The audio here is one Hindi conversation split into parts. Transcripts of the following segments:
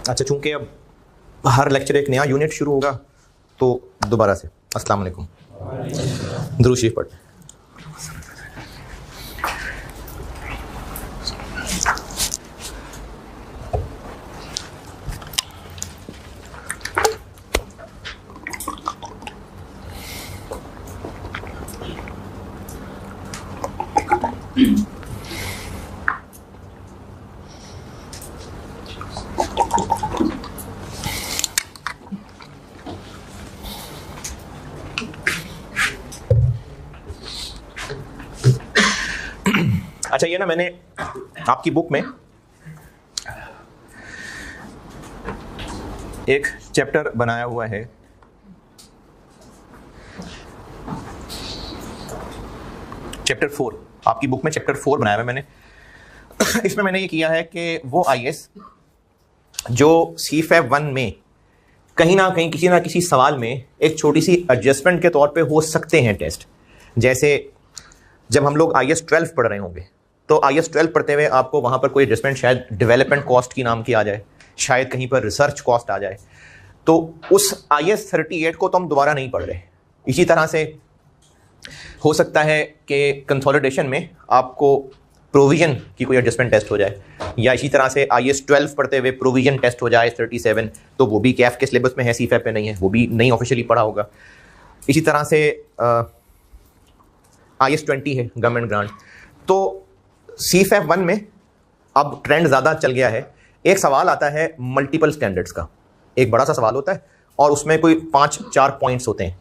अच्छा, चूंकि अब हर लेक्चर एक नया यूनिट शुरू होगा तो दोबारा से अस्सलाम वालेकुम, दुरूद शरीफ पढ़। अच्छा, ये ना मैंने आपकी बुक में एक चैप्टर बनाया हुआ है, चैप्टर 4। आपकी बुक में चैप्टर 4 बनाया हुआ है मैंने। इसमें मैंने ये किया है कि वो आईएएस जो CFAP 1 में कहीं ना कहीं किसी ना किसी सवाल में एक छोटी सी एडजस्टमेंट के तौर पे हो सकते हैं टेस्ट। जैसे जब हम लोग IAS 12 पढ़ रहे होंगे तो IAS 12 पढ़ते हुए आपको वहाँ पर कोई एडजस्टमेंट शायद डेवलपमेंट कॉस्ट की नाम की आ जाए, शायद कहीं पर रिसर्च कॉस्ट आ जाए, तो उस IAS 38 को तो हम दोबारा नहीं पढ़ रहे। इसी तरह से हो सकता है कि कंसोलिडेशन में आपको प्रोविजन की कोई एडजस्टमेंट टेस्ट हो जाए, या इसी तरह से IAS 12 पढ़ते हुए प्रोविजन टेस्ट हो जाए 37, तो वो भी कैफ के सिलेबस में है, CFAP पे नहीं है, वो भी नहीं ऑफिशियली पढ़ा होगा। इसी तरह से IAS 20 है गवर्नमेंट ग्रांट। तो CFAP 1 में अब ट्रेंड ज़्यादा चल गया है। एक सवाल आता है मल्टीपल स्टैंडर्ड्स का, एक बड़ा सा सवाल होता है और उसमें कोई 5-4 पॉइंट्स होते हैं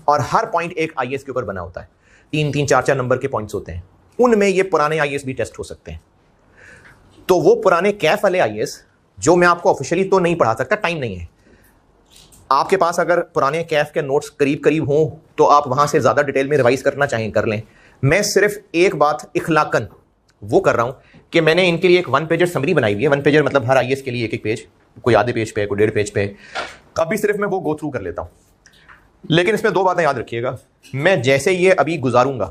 और हर पॉइंट एक IAS के ऊपर बना होता है। 3-3, 4-4 नंबर के पॉइंट्स होते हैं, उनमें ये पुराने IAS भी टेस्ट हो सकते हैं। तो वो पुराने कैफ वाले IAS जो मैं आपको ऑफिशियली तो नहीं पढ़ा सकता, टाइम नहीं है आपके पास। अगर पुराने कैफ के नोट्स करीब करीब हों तो आप वहां से ज़्यादा डिटेल में रिवाइज करना चाहें कर लें। मैं सिर्फ एक बात इखलाकन वो कर रहा हूं कि मैंने इनके लिए एक 1 पेजर समरी बनाई हुई है। 1 पेजर मतलब हर IAS के लिए एक पेज, कोई आधे पेज पे, कोई 1.5 पेज पे। अभी सिर्फ मैं वो गो थ्रू कर लेता हूं, लेकिन इसमें 2 बातें याद रखिएगा। मैं जैसे ये अभी गुजारूंगा,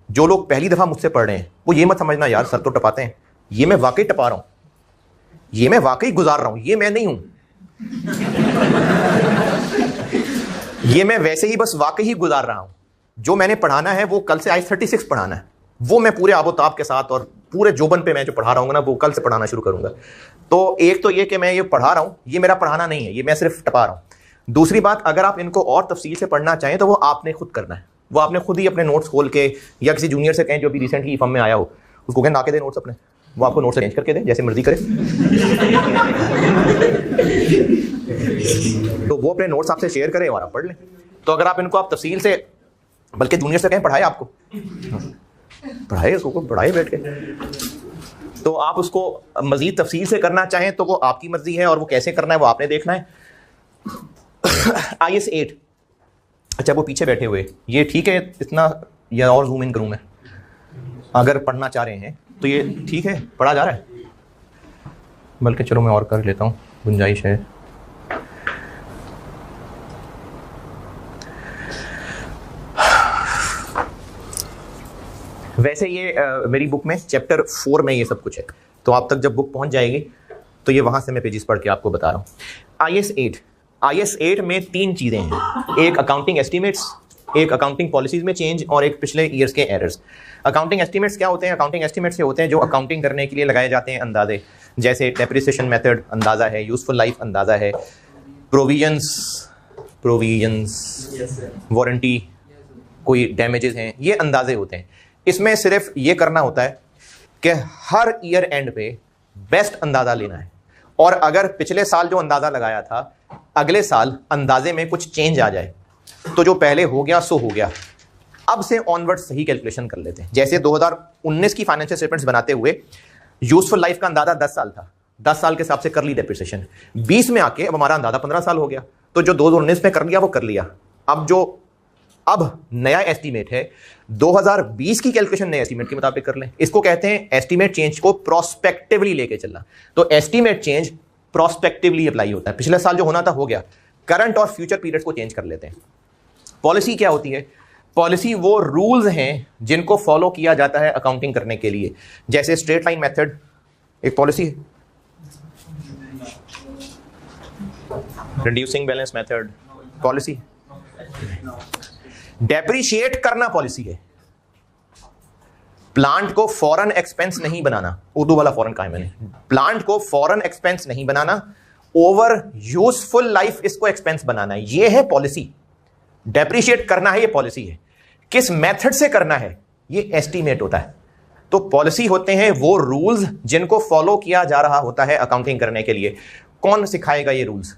जो लोग पहली दफा मुझसे पढ़ रहे हैं वो ये मत समझना यार सर तो टपाते हैं, ये मैं वाकई टपा रहा हूं, ये मैं वाकई गुजार रहा हूं, ये मैं नहीं हूं। ये मैं वैसे ही बस वाकई ही गुजार रहा हूं। जो मैंने पढ़ाना है वो कल से IAS 36 पढ़ाना है, वो मैं पूरे आबोताब के साथ और पूरे जोबन पे मैं जो पढ़ा रहा हूँ ना वो कल से पढ़ाना शुरू करूंगा। तो एक तो ये कि मैं ये पढ़ा रहा हूँ, ये मेरा पढ़ाना नहीं है, ये मैं सिर्फ टपा रहा हूँ। दूसरी बात, अगर आप इनको और तफसील से पढ़ना चाहें तो वो आपने खुद करना है। वो आपने खुद ही अपने नोट्स खोल के, या किसी जूनियर से कहें जो भी रिसेंटली फॉर्म में आया हो, उसको कहें ना के दे नोट्स अपने, वो आपको नोट्स अरेंज करके दे जैसे मर्जी करे। तो वो अपने नोट्स आपसे शेयर करें और आप पढ़ लें। तो अगर आप इनको आप तफसील से, बल्कि जूनियर से कहें पढ़ाए, आपको पढ़ाए, उसको पढ़ाए बैठ के, तो आप उसको मजीद तफसील से करना चाहें तो वो आपकी मर्जी है और वो कैसे करना है वो आपने देखना है। IAS 8, अच्छा वो पीछे बैठे हुए, ये ठीक है इतना, या और जूम इन करूं मैं? अगर पढ़ना चाह रहे हैं तो ये ठीक है, पढ़ा जा रहा है, बल्कि चलो मैं और कर लेता हूं, गुंजाइश है। वैसे ये मेरी बुक में चैप्टर 4 में ये सब कुछ है, तो आप तक जब बुक पहुंच जाएगी तो ये वहां से मैं पेजेस पढ़ के आपको बता रहा हूँ। IAS 8 में 3 चीज़ें हैं, एक अकाउंटिंग एस्टिमेट्स, एक अकाउंटिंग पॉलिसीज में चेंज और एक पिछले ईयर्स के एरर्स। अकाउंटिंग एस्टिमेट्स क्या होते हैं? अकाउंटिंग एस्टिमेट्स से होते हैं जो अकाउंटिंग करने के लिए लगाए जाते हैं अंदाजे, जैसे डेप्रिसिएशन मेथड अंदाज़ा है, यूजफुल लाइफ अंदाज़ा है, प्रोविजंस, वारंटी, कोई डैमेजेस हैं, ये अंदाजे होते हैं। इसमें सिर्फ ये करना होता है कि हर ईयर एंड पे बेस्ट अंदाज़ा लेना है, और अगर पिछले साल जो अंदाज़ा लगाया था अगले साल अंदाजे में कुछ चेंज आ जाए तो जो पहले हो गया सो हो गया, अब से ऑनवर्ड सही कैलकुलेशन कर लेते हैं। जैसे 2019 की फाइनेंशियल स्टेटमेंट्स बनाते हुए यूजफुल लाइफ का अंदाजा 10 साल था, 10 साल के हिसाब से कर ली डेप्रिसिएशन, 20 में आके अब हमारा अंदाजा 15 साल हो गया, तो जो 2019 में कर लिया वो कर लिया। अब नया एस्टीमेट है, 2020 की कैलकुलेशन नए एस्टीमेट के मुताबिक कर लें। इसको कहते हैं एस्टीमेट चेंज को प्रोस्पेक्टिवली लेके चलना। तो एस्टीमेट चेंज प्रोस्पेक्टिवली अप्लाई होता है, पिछले साल जो होना था हो गया, करंट और फ्यूचर पीरियड्स को चेंज कर लेते हैं। पॉलिसी क्या होती है? पॉलिसी वो रूल्स हैं जिनको फॉलो किया जाता है अकाउंटिंग करने के लिए, जैसे स्ट्रेट लाइन मेथड एक पॉलिसी है, reducing balance method policy. Depreciate करना पॉलिसी है। प्लांट को फॉरेन एक्सपेंस नहीं बनाना, उर्दू वाला फॉरेन कहा है मैंने, प्लांट को फॉरेन एक्सपेंस नहीं बनाना, ओवर यूजफुल लाइफ इसको एक्सपेंस बनाना, ये है पॉलिसी। डेप्रिशिएट करना है, ये पॉलिसी है। किस मेथड से करना है, ये एस्टीमेट होता है। तो पॉलिसी होते हैं वो रूल्स जिनको फॉलो किया जा रहा होता है अकाउंटिंग करने के लिए। कौन सिखाएगा ये रूल्स?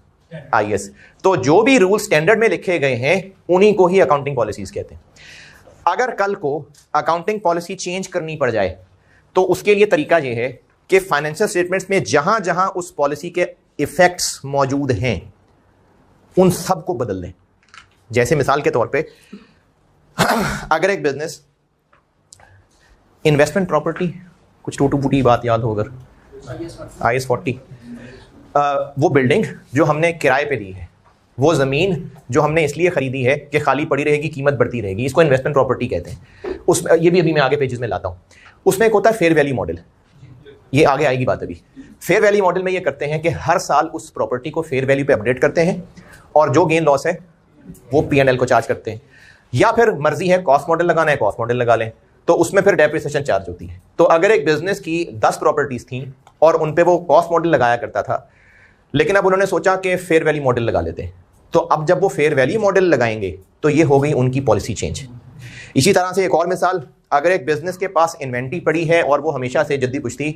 आईएएस। तो जो भी रूल स्टैंडर्ड में लिखे गए हैं उन्हीं को ही अकाउंटिंग पॉलिसीज कहते हैं। अगर कल को अकाउंटिंग पॉलिसी चेंज करनी पड़ जाए तो उसके लिए तरीका यह है कि फाइनेंशियल स्टेटमेंट्स में जहां जहां उस पॉलिसी के इफेक्ट्स मौजूद हैं उन सब को बदल दें। जैसे मिसाल के तौर पे अगर एक बिजनेस इन्वेस्टमेंट प्रॉपर्टी, कुछ टूटू फूटी बात याद हो अगर, IS 40, वो बिल्डिंग जो हमने किराए पे ली है, वो ज़मीन जो हमने इसलिए ख़रीदी है कि खाली पड़ी रहेगी, कीमत बढ़ती रहेगी, इसको इन्वेस्टमेंट प्रॉपर्टी कहते हैं। उस ये भी अभी मैं आगे पेजेस में लाता हूँ। उसमें एक होता है फेयर वैल्यू मॉडल, ये आगे आएगी बात। अभी फेयर वैल्यू मॉडल में ये करते हैं कि हर साल उस प्रॉपर्टी को फेयर वैल्यू पे अपडेट करते हैं और जो गेन लॉस है वो P&L को चार्ज करते हैं। या फिर मर्जी है कॉस्ट मॉडल लगाना है, कॉस्ट मॉडल लगा लें, तो उसमें फिर डेप्रिसिएशन चार्ज होती है। तो अगर एक बिजनेस की 10 प्रॉपर्टीज थी और उन पे वो कॉस्ट मॉडल लगाया करता था, लेकिन अब उन्होंने सोचा कि फेयर वैल्यू मॉडल लगा लेते हैं, तो अब जब वो फेयर वैल्यू मॉडल लगाएंगे तो ये हो गई उनकी पॉलिसी चेंज। इसी तरह से एक और मिसाल, अगर एक बिजनेस के पास इन्वेंट्री पड़ी है और वो हमेशा से जद्दी पुश्ती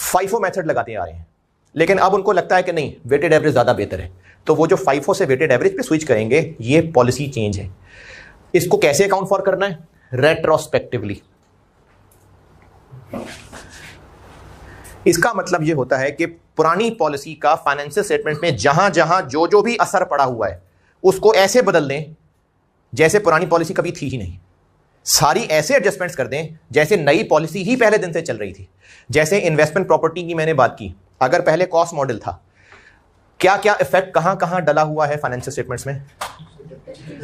FIFO मेथड लगाते आ रहे हैं, लेकिन अब उनको लगता है कि नहीं, वेटेड एवरेज ज़्यादा बेहतर है, तो वो जो FIFO से वेटेड एवरेज पे स्विच करेंगे, ये पॉलिसी चेंज है। इसको कैसे अकाउंट फॉर करना है? रेट्रोस्पेक्टिवली। इसका मतलब यह होता है कि पुरानी पॉलिसी का फाइनेंशियल स्टेटमेंट में जहां जहां जो जो भी असर पड़ा हुआ है उसको ऐसे बदल दें जैसे पुरानी पॉलिसी कभी थी ही नहीं। सारी ऐसे एडजस्टमेंट्स कर दें जैसे नई पॉलिसी ही पहले दिन से चल रही थी। जैसे इन्वेस्टमेंट प्रॉपर्टी की मैंने बात की, अगर पहले कॉस्ट मॉडल था, क्या क्या इफेक्ट कहां कहां डला हुआ है फाइनेंशियल स्टेटमेंट्स में?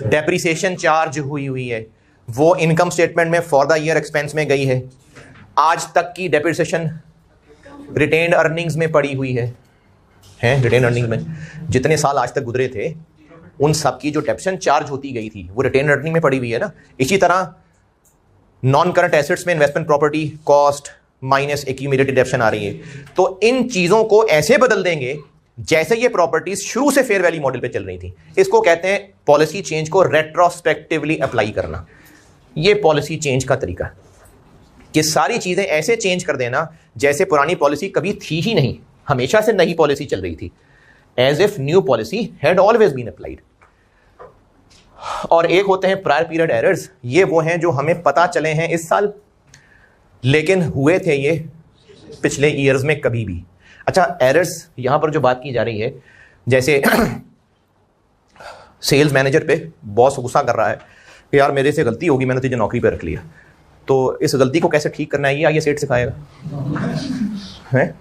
डेप्रिसिएशन चार्ज हुई है, वो इनकम स्टेटमेंट में फॉर द ईयर एक्सपेंस में गई है। आज तक की डेप्रिसिएशन रिटेन्ड अर्निंग्स में पड़ी हुई है रिटेन्ड अर्निंग्स में जितने साल आज तक गुजरे थे उन सब की जो डेप्रिसिएशन चार्ज होती गई थी वो रिटेन्ड अर्निंग में पड़ी हुई है ना। इसी तरह नॉन करंट एसेट्स में investment property cost minus accumulated depreciation आ रही है। तो इन चीजों को ऐसे बदल देंगे जैसे ये प्रॉपर्टीज शुरू से फेयर वैल्यू मॉडल पे चल रही थी। इसको कहते हैं पॉलिसी चेंज को रेट्रोस्पेक्टिवली अप्लाई करना। ये पॉलिसी चेंज का तरीका है कि सारी चीजें ऐसे चेंज कर देना जैसे पुरानी पॉलिसी कभी थी ही नहीं, हमेशा से नई पॉलिसी चल रही थी, as if new policy had always been applied. और एक होते हैं प्रायर पीरियड एरर्स, ये वो हैं जो हमें पता चले हैं इस साल लेकिन हुए थे ये पिछले ईयर्स में कभी भी। अच्छा, एरर्स यहां पर जो बात की जा रही है, जैसे सेल्स मैनेजर पे बॉस गुस्सा कर रहा है कि यार मेरे से गलती होगी, मैंने तुझे नौकरी पे रख लिया, तो इस गलती को कैसे ठीक करना है ये आइए सेठ सिखाएगा है।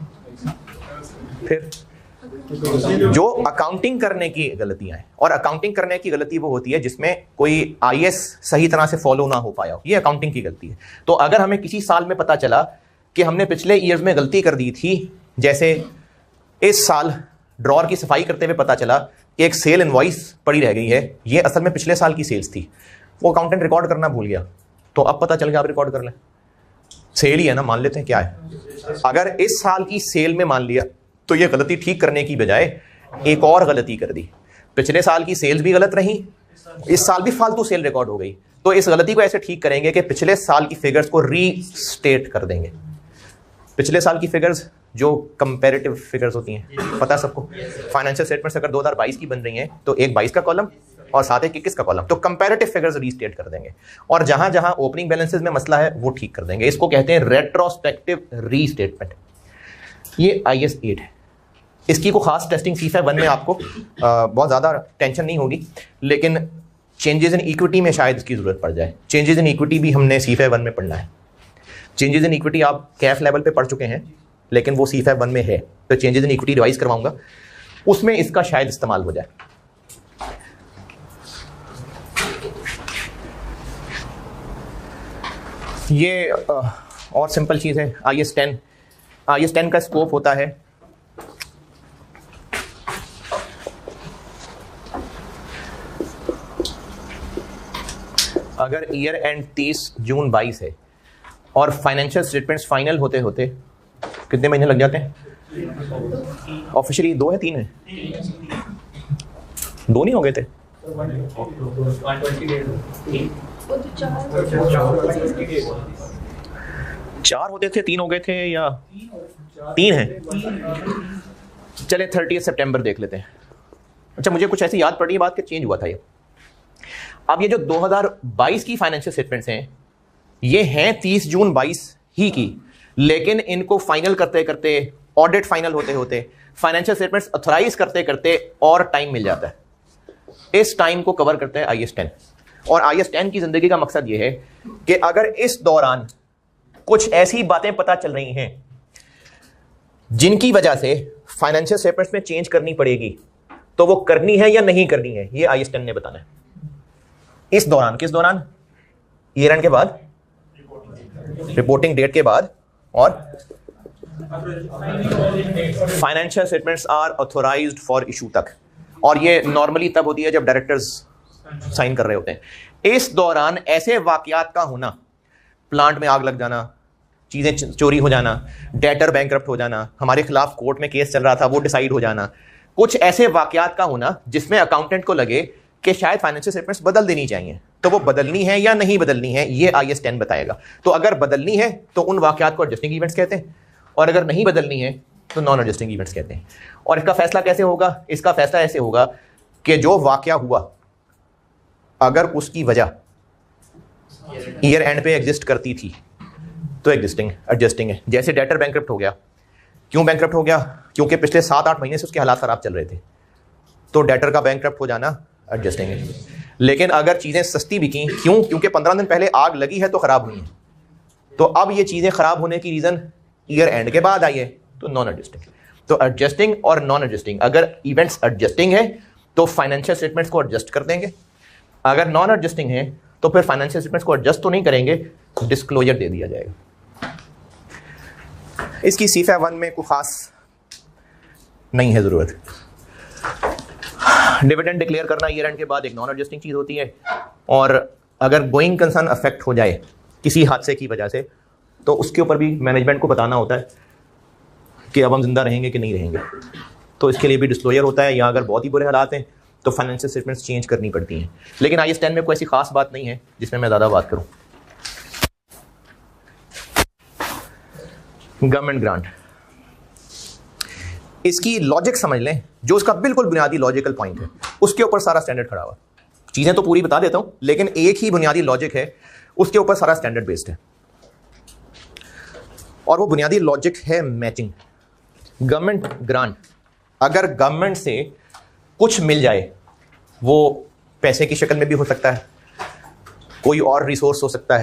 फिर जो अकाउंटिंग करने की गलतियां हैं, और अकाउंटिंग करने की गलती वो होती है जिसमें कोई आईएएस सही तरह से फॉलो ना हो पाया हो, ये अकाउंटिंग की गलती है। तो अगर हमें किसी साल में पता चला कि हमने पिछले ईयर्स में गलती कर दी थी, जैसे इस साल ड्रॉर की सफाई करते हुए पता चला कि एक सेल इनवॉइस पड़ी रह गई है, ये असल में पिछले साल की सेल्स थी, वो अकाउंटेंट रिकॉर्ड करना भूल गया, तो अब पता चल गया आप रिकॉर्ड कर लें, सेल ही है ना, मान लेते हैं क्या है। अगर इस साल की सेल में मान लिया तो ये गलती ठीक करने की बजाय एक और गलती कर दी, पिछले साल की सेल्स भी गलत रही, इस साल भी फालतू सेल रिकॉर्ड हो गई, तो इस गलती को ऐसे ठीक करेंगे कि पिछले साल की फिगर्स को रीस्टेट कर देंगे। पिछले साल की फिगर्स जो कंपैरेटिव फिगर्स होती हैं, पता है सबको, फाइनेंशियल स्टेटमेंट्स अगर 2022 की बन रही हैं तो एक 22 का कॉलम और साथ एक 21 का कॉलम, तो कंपैरेटिव फिगर्स रीस्टेट कर देंगे और जहां जहां ओपनिंग बैलेंसेस में मसला है वो ठीक कर देंगे। इसको कहते हैं रेट्रोस्पेक्टिव रीस्टेटमेंट। ये IAS 8 है, इसकी को खास टेस्टिंग CFA 1 में आपको बहुत ज़्यादा टेंशन नहीं होगी, लेकिन चेंजेस इन इक्विटी में शायद इसकी ज़रूरत पड़ जाए। चेंजेस इन इक्विटी भी हमने CFA 1 में पढ़ना है। चेंजेस इन इक्विटी आप कैफ लेवल पे पढ़ चुके हैं, लेकिन वो CFA 1 में है, तो चेंजेस इन इक्विटी रिवाइज करवाऊंगा, उसमें इसका शायद इस्तेमाल हो जाए। ये और सिंपल चीज़ है, IAS 10। IAS 10 का स्कोप होता है अगर ईयर एंड 30 जून 22 है और फाइनेंशियल स्टेटमेंट्स फाइनल होते होते कितने महीने लग जाते हैं? ऑफिशियली 2 है 3 है? 2 नहीं हो गए थे? 4 होते थे, 3 हो गए थे, या 3 है? चले 30 सितंबर देख लेते हैं। अच्छा, मुझे कुछ ऐसी याद पड़ रही है बात कि चेंज हुआ था ये। अब ये जो 2022 की फाइनेंशियल स्टेटमेंट्स हैं, ये हैं 30 जून 22 ही की, लेकिन इनको फाइनल करते करते, ऑडिट फाइनल होते होते, फाइनेंशियल स्टेटमेंट्स ऑथराइज करते करते और टाइम मिल जाता है। इस टाइम को कवर करता है IAS 10। और IAS 10 की जिंदगी का मकसद यह है कि अगर इस दौरान कुछ ऐसी बातें पता चल रही हैं जिनकी वजह से फाइनेंशियल स्टेटमेंट्स में चेंज करनी पड़ेगी, तो वो करनी है या नहीं करनी है, ये IAS 10 ने बताना है। इस दौरान, किस दौरान? ईयर एंड के बाद, रिपोर्टिंग डेट के बाद, और financial statements are authorised for issue तक। और ये नॉर्मली तब होती है जब डायरेक्टर्स साइन कर रहे होते हैं। इस दौरान ऐसे वाकयात का होना, प्लांट में आग लग जाना, चीजें चोरी हो जाना, डेटर बैंकरप्ट हो जाना, हमारे खिलाफ कोर्ट में केस चल रहा था वो डिसाइड हो जाना, कुछ ऐसे वाकयात का होना जिसमें अकाउंटेंट को लगे कि शायद फाइनेंशियल स्टेटमेंट्स बदल देनी चाहिए, तो वो बदलनी है या नहीं बदलनी है, ये IAS 10 बताएगा। तो अगर बदलनी है तो उन वाकयात को एडजस्टिंग इवेंट्स कहते हैं, और अगर नहीं बदलनी है तो नॉन एडजस्टिंग इवेंट्स कहते हैं। और इसका फैसला कैसे होगा? इसका फैसला ऐसे होगा कि जो वाकया हुआ, अगर उसकी वजह ईयर एंड पे एग्जिस्ट करती थी तो एडजस्टिंग है। जैसे डेटर बैंकरप्ट हो गया, क्यों बैंकरप्ट हो गया? क्योंकि पिछले 7-8 महीने से उसके हालात खराब चल रहे थे, तो डेटर का बैंकरप्ट हो जाना एडजस्टिंग है। लेकिन अगर चीजें सस्ती बिकी, क्यों? क्योंकि 15 दिन पहले आग लगी है तो खराब हुई है, तो अब ये चीजें खराब होने की रीजन ईयर एंड के बाद आई है, तो नॉन एडजस्टिंग। तो एडजस्टिंग और नॉन एडजस्टिंग, अगर इवेंट्स एडजस्टिंग है तो फाइनेंशियल स्टेटमेंट्स को एडजस्ट कर देंगे, अगर नॉन एडजस्टिंग है तो फिर फाइनेंशियल स्टेटमेंट्स को एडजस्ट तो नहीं करेंगे, डिस्क्लोजर दे दिया जाएगा। इसकी CFA 1 में कोई खास नहीं है जरूरत। डिविडेंड डिक्लेयर करना ईयर एंड के बाद एक नॉन एडजस्टिंग चीज होती है, और अगर गोइंग कंसर्न अफेक्ट हो जाए किसी हादसे की वजह से, तो उसके ऊपर भी मैनेजमेंट को बताना होता है कि अब हम जिंदा रहेंगे कि नहीं रहेंगे, तो इसके लिए भी डिस्क्लोजर होता है। या अगर बहुत ही बुरे हालात हैं तो फाइनेंशियल स्टेटमेंट्स चेंज करनी पड़ती हैं। लेकिन IAS 10 में कोई ऐसी खास बात नहीं है जिसमें मैं ज्यादा बात करूं। गवर्नमेंट ग्रांट, इसकी लॉजिक समझ लें, जो उसका बिल्कुल बुनियादी लॉजिकल पॉइंट है, उसके ऊपर सारा स्टैंडर्ड खड़ा हुआ। चीजें तो पूरी बता देता हूं, लेकिन एक ही बुनियादी लॉजिक है, उसके ऊपर सारा स्टैंडर्ड बेस्ड है, और वो बुनियादी लॉजिक है मैचिंग। गवर्नमेंट ग्रांट, अगर गवर्नमेंट से कुछ मिल जाए, वो पैसे की शक्ल में भी हो सकता है, कोई और रिसोर्स हो सकता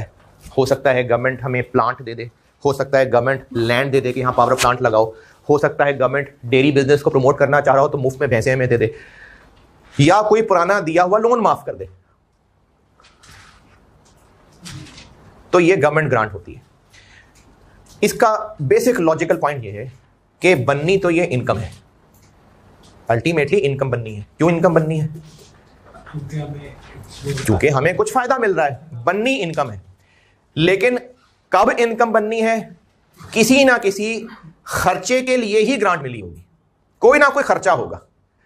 है गवर्नमेंट हमें प्लांट दे दे, हो सकता है गवर्नमेंट लैंड दे दे कि यहाँ पावर प्लांट लगाओ, हो सकता है गवर्नमेंट डेयरी बिजनेस को प्रमोट करना चाह रहा हो तो मुफ्त में भैंसे हमें दे दे, या कोई पुराना दिया हुआ लोन माफ कर दे, तो ये गवर्नमेंट ग्रांट होती है। इसका बेसिक लॉजिकल पॉइंट ये है कि बननी तो ये इनकम है, अल्टीमेटली इनकम बननी है। क्यों इनकम बननी है? क्योंकि हमें कुछ फायदा मिल रहा है, बननी इनकम है। लेकिन कब इनकम बननी है? किसी ना किसी खर्चे के लिए ही ग्रांट मिली होगी, कोई ना कोई खर्चा होगा।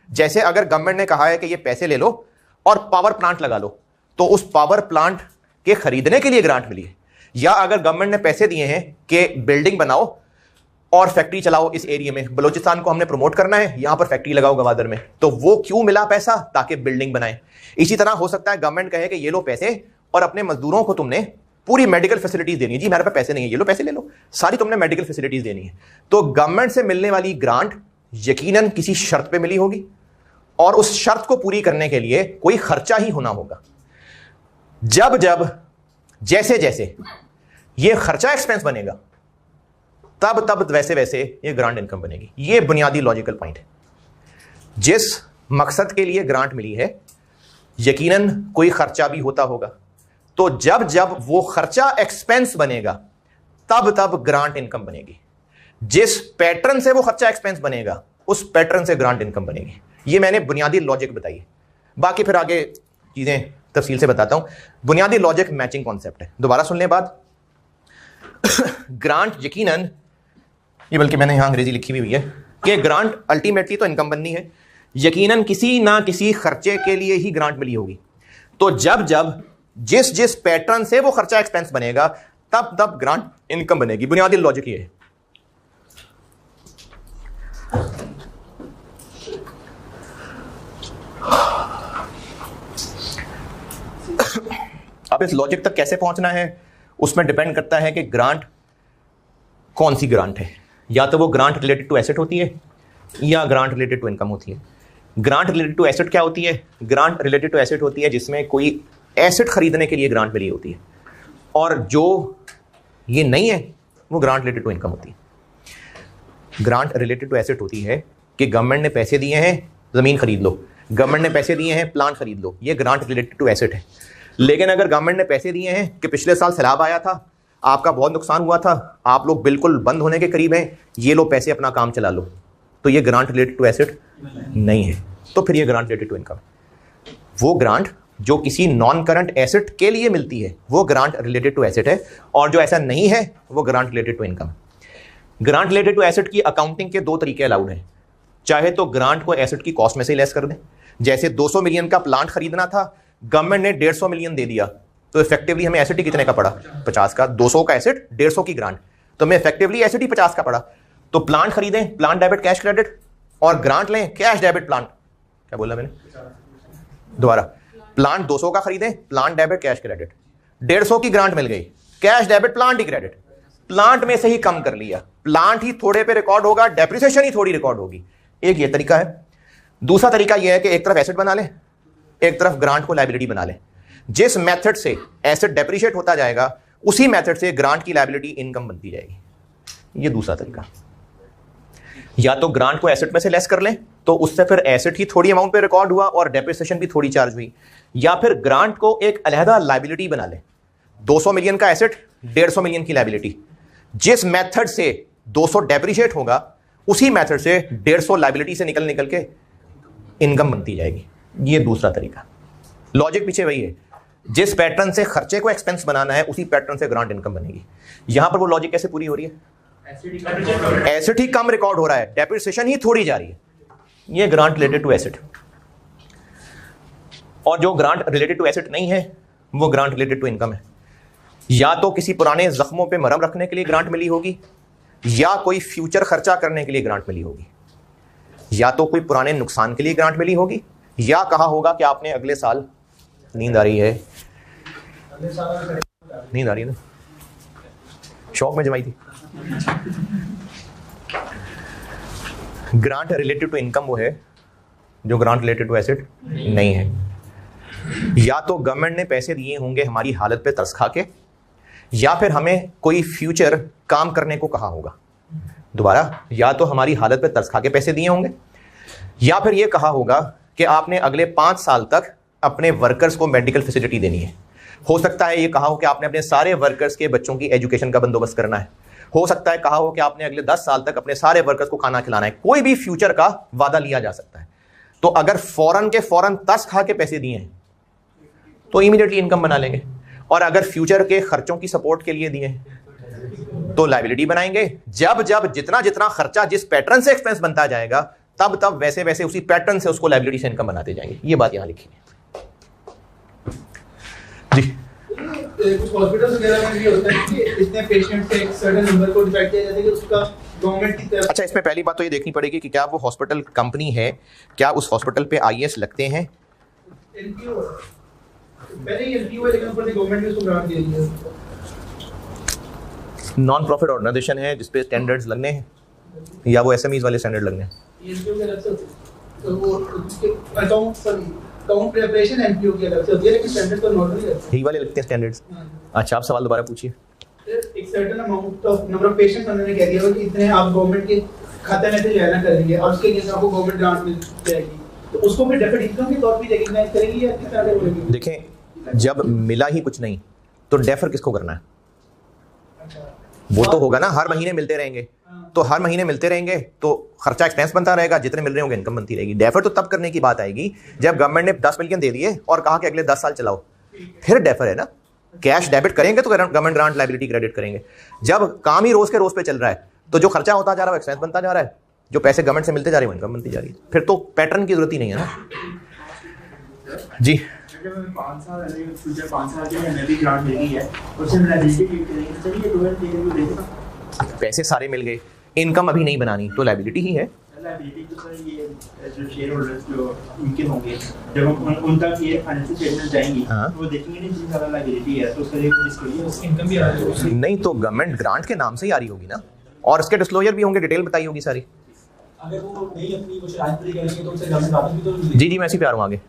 जैसे अगर गवर्नमेंट ने कहा है कि ये पैसे ले लो और पावर प्लांट लगा लो, तो उस पावर प्लांट के खरीदने के लिए ग्रांट मिली है। या अगर गवर्नमेंट ने पैसे दिए हैं कि बिल्डिंग बनाओ और फैक्ट्री चलाओ इस एरिया में, बलूचिस्तान को हमने प्रमोट करना है, यहां पर फैक्ट्री लगाओ गवादर में, तो वो क्यों मिला पैसा? ताकि बिल्डिंग बनाए। इसी तरह हो सकता है गवर्नमेंट कहे कि ये लो पैसे और अपने मजदूरों को तुमने पूरी मेडिकल फैसिलिटीज देनी है। जी मेरे पास पैसे नहीं है, ये लो पैसे ले लो, सारी तुमने मेडिकल फैसिलिटीज देनी है। तो गवर्नमेंट से मिलने वाली ग्रांट यकीनन किसी शर्त पे मिली होगी, और उस शर्त को पूरी करने के लिए कोई खर्चा ही होना होगा। जब जब जैसे जैसे ये खर्चा एक्सपेंस बनेगा, तब तब वैसे वैसे ये ग्रांट इनकम बनेगी। ये बुनियादी लॉजिकल पॉइंट है। जिस मकसद के लिए ग्रांट मिली है, यकीनन कोई खर्चा भी होता होगा, तो जब जब वो खर्चा एक्सपेंस बनेगा, तब तब ग्रांट इनकम बनेगी। जिस पैटर्न से वो खर्चा एक्सपेंस बनेगा, उस पैटर्न से ग्रांट इनकम बनेगी। ये मैंने बुनियादी लॉजिक बताई है। बाकी फिर आगे चीजें तफसील से बताता हूं। बुनियादी लॉजिक मैचिंग कॉन्सेप्ट है, दोबारा सुन लें बात। ग्रांट यकीनन, ये बल्कि मैंने यहां अंग्रेजी लिखी हुई है कि ग्रांट अल्टीमेटली तो इनकम बननी है, यकीनन किसी ना किसी खर्चे के लिए ही ग्रांट मिली होगी। तो जब जब जिस जिस पैटर्न से वो खर्चा एक्सपेंस बनेगा तब तब ग्रांट इनकम बनेगी। बुनियादी लॉजिक ये है। अब इस लॉजिक तक कैसे पहुंचना है उसमें डिपेंड करता है कि ग्रांट कौन सी ग्रांट है। या तो वो ग्रांट रिलेटेड टू एसेट होती है या ग्रांट रिलेटेड टू इनकम होती है। ग्रांट रिलेटेड टू एसेट क्या होती है? ग्रांट रिलेटेड टू एसेट होती है जिसमें कोई एसेट खरीदने के लिए ग्रांट मिली होती है, और जो ये नहीं है वो ग्रांट रिलेटेड टू इनकम होती है। ग्रांट रिलेटेड टू एसेट होती है कि गवर्नमेंट ने पैसे दिए हैं जमीन खरीद लो, गवर्नमेंट ने पैसे दिए हैं प्लांट खरीद लो, ये ग्रांट रिलेटेड टू एसेट है। लेकिन अगर गवर्नमेंट ने पैसे दिए हैं कि पिछले साल सैलाब आया था, आपका बहुत नुकसान हुआ था, आप लोग बिल्कुल बंद होने के करीब हैं, ये लो पैसे अपना काम चला लो, तो ये ग्रांट रिलेटेड टू एसेट नहीं है। तो फिर ये ग्रांट रिलेटेड टू इनकम। वो ग्रांट जो किसी नॉन करंट एसेट के लिए मिलती है वो ग्रांट रिलेटेड टू एसेट है, और जो ऐसा नहीं है वो grant related to income. Grant related to asset की अकाउंटिंग के दो तरीके अलाउड हैं। चाहे तो ग्रांट को एसेट की कॉस्ट में से लेस कर दें, जैसे 200 मिलियन का प्लांट खरीदना था, गवर्नमेंट ने 150 मिलियन दे दिया, तो इफेक्टिवली हमें एसेट ही कितने का पड़ा? 50 का। 200 का एसेट, 150 की ग्रांट, तो हमें इफेक्टिवली एसेट ही 50 का पड़ा। तो प्लांट खरीदें, प्लांट डेबिट कैश क्रेडिट, और ग्रांट लें कैश डेबिट प्लांट। क्या बोला मैंने दोबारा? प्लांट 200 का खरीदें, प्लांट डेबिट कैश क्रेडिट, 150 की ग्रांट मिल गई, कैश डेबिट प्लांट ही क्रेडिट, प्लांट में से ही कम कर लिया, प्लांट ही थोड़े पे रिकॉर्ड होगा, डेप्रिसिएशन ही थोड़ी रिकॉर्ड होगी। एक ये तरीका है। दूसरा तरीका यह है कि एक तरफ एसेट बना लें, एक तरफ ग्रांट को लायबिलिटी बना लें। जिस मेथड से एसेट डेप्रिशिएट होता जाएगा उसी मेथड से ग्रांट की लायबिलिटी इनकम बनती जाएगी। ये दूसरा तरीका। या तो ग्रांट को एसेट में से लेस कर लें तो उससे फिर एसेट ही थोड़ी अमाउंट पे रिकॉर्ड हुआ और डेप्रिसिएशन भी थोड़ी चार्ज हुई, या फिर ग्रांट को एक अलहदा लायबिलिटी बना लें। 200 मिलियन का एसेट, 150 मिलियन की लायबिलिटी। जिस मेथड से 200 डेप्रिशिएट होगा उसी मेथड से 150 लायबिलिटी से निकल के इनकम बनती जाएगी। ये दूसरा तरीका। लॉजिक पीछे वही है, जिस पैटर्न से खर्चे को एक्सपेंस बनाना है उसी पैटर्न से ग्रांट इनकम बनेगी। यहां पर वो लॉजिक कैसे पूरी हो रही है? एसेट ही कम रिकॉर्ड हो रहा है, डेप्रिसिएशन ही थोड़ी जा रही है। ये ग्रांट रिलेटेड टू एसेट। और जो ग्रांट रिलेटेड टू एसेट नहीं है वो ग्रांट रिलेटेड टू इनकम है। या तो किसी पुराने जख्मों पे मरहम रखने के लिए ग्रांट मिली होगी, या कोई फ्यूचर खर्चा करने के लिए ग्रांट मिली होगी, या तो कोई पुराने नुकसान के लिए ग्रांट मिली होगी, या कहा होगा कि आपने अगले साल, नींद आ रही है, नींद आ रही है ना, शौक में जमाई थी। ग्रांट रिलेटेड टू इनकम वो है जो ग्रांट रिलेटेड टू एसेट नहीं है। या तो गवर्नमेंट ने पैसे दिए होंगे हमारी हालत पे तरस खा के, या फिर हमें कोई फ्यूचर काम करने को कहा होगा। दोबारा, या तो हमारी हालत पे तरस खा के पैसे दिए होंगे, या फिर यह कहा होगा कि आपने अगले 5 साल तक अपने वर्कर्स को मेडिकल फैसिलिटी देनी है। हो सकता है ये कहा हो कि आपने अपने सारे वर्कर्स के बच्चों की एजुकेशन का बंदोबस्त करना है। हो सकता है कहा हो कि आपने अगले 10 साल तक अपने सारे वर्कर्स को खाना खिलाना है। कोई भी फ्यूचर का वादा लिया जा सकता है। तो अगर फौरन के फौरन तरस खा के पैसे दिए हैं तो इमीडिएटली इनकम बना लेंगे, और अगर फ्यूचर के खर्चों की सपोर्ट के लिए दिए तो लायबिलिटी बनाएंगे। जब जब जितना जितना खर्चा जिस पैटर्न से एक्सपेंस बनता जाएगा तब तब वैसे वैसे उसी पैटर्न से उसको लायबिलिटी से इनकम बनाते जाएंगे। ये बात यहां लिखी है जी। कुछ हॉस्पिटल्स वगैरह में भी होता है कि इतने पेशेंट से एक सर्टेन नंबर को डिसाइड किया जाता है कि उसका गवर्नमेंट की तरफ। अच्छा, इसमें पहली बात तो ये देखनी पड़ेगी कि क्या वो हॉस्पिटल कंपनी है, क्या उस हॉस्पिटल पे आईएएस लगते हैं। एनपीओ पहले ही एनपीओ है, लेकिन ऊपर से गवर्नमेंट ने उसको ग्रांट दे दिया। नॉन प्रॉफिट ऑर्गेनाइजेशन है जिसपे स्टैंडर्ड्स लगने हैं, या वो एसएमईज वाले स्टैंडर्ड लगने हैं। एनपीओ के अलग से तो वो अकाउंट प्रिपरेशन एनपीओ की अलग से होती है, लेकिन स्टैंडर्ड तो नॉर्मली रहते हैं। यही वाले लगते हैं स्टैंडर्ड्स। अच्छा, आप सवाल दोबारा पूछिए। एक certain amount of number of patients उन्होंने कह दिया कि इतने आप गवर्नमेंट के खाते में से लेना करेंगे और उसके लिए आपको गवर्नमेंट ग्रांट मिल जाएगी, तो उसको फिर डेफिनेट इनकम के तौर पे रिकॉग्नाइज करेंगे या किस तरह से बोलेंगे? देखें, जब मिला ही कुछ नहीं तो डेफर किसको करना है? वो तो होगा ना, हर महीने मिलते रहेंगे, तो हर महीने मिलते रहेंगे तो खर्चा एक्सपेंस बनता रहेगा, जितने मिल रहे होंगे इनकम बनती रहेगी। डेफर तो तब करने की बात आएगी जब गवर्नमेंट ने 10 मिलियन दे दिए और कहा कि अगले 10 साल चलाओ, फिर डेफर है ना। कैश डेबिट करेंगे तो गवर्नमेंट ग्रांट लायबिलिटी क्रेडिट करेंगे। जब काम ही रोज के रोज पे चल रहा है तो जो खर्चा होता जा रहा है एक्सपेंस बनता जा रहा है, जो पैसे गवर्नमेंट से मिलते जा रहे हैं इनकम बनती जा रही है। फिर तो पैटर्न की जरूरत ही नहीं है ना जी। 5 साल फ्यूचर 5 साल के लिए भी ग्रांट मिली है, उससे लायबिलिटी क्रिएट करेंगे, चलिए 12 देगा, पैसे सारे मिल गए, इनकम अभी नहीं बनानी तो लायबिलिटी ही है। लायबिलिटी तो सर ये जो शेयर होल्डर्स जो इनके होंगे, जब हम उन तक ये फाइनेंशियल स्टेटमेंट जाएंगी तो वो देखेंगे नहीं जिस तरह लायबिलिटी है तो उसका एक डिस्क्लोजर, उसकी इनकम भी आ रही है नहीं तो गवर्नमेंट ग्रांट के नाम से ही आ रही होगी ना, और उसके डिस्क्लोजर भी होंगे, डिटेल बताई होगी सारी। अगर वो नहीं अपनी कुछ राइट पूरी करेंगे तो उससे गवर्नमेंट वापस भी तो जी मैं इसी पे आ रहा हूँ आगे।